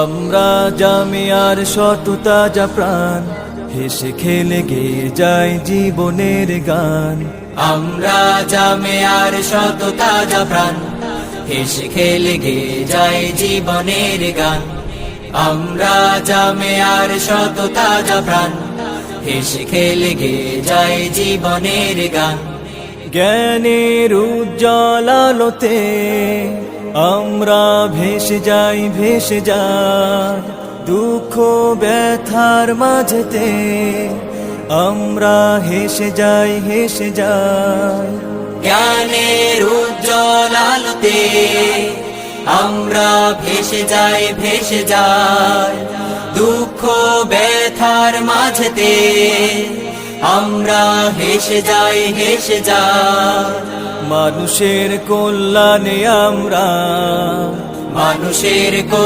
আমরা জামিয়ার সততা যা প্রাণ, হেসে খেলে গেয়ে যায় জীবনের গান। আমরা জামিয়ার সততা যা প্রাণ, হেসে খেলে গেয়ে যায় জীবনের গান। আমরা জামিয়ার সততা যা প্রাণ, হেসে খেলে গেয়ে যায় জীবনের গান। জ্ঞানের উজ্জ্বল আলোতে আমরা ভেসে যাই, ভেসে যাই দুঃখ ব্যথার মাঝেতে আমরা হেসে যাই, হেসে যাই। জ্ঞানের উজ্জ্বল আলোতে আমরা ভেসে যাই, ভেসে যাই দুঃখ ব্যথার মাঝেতে আমরা হেসে যাই, হেসে যাই। মানুষের কল্যাণে আমরা, মানুষের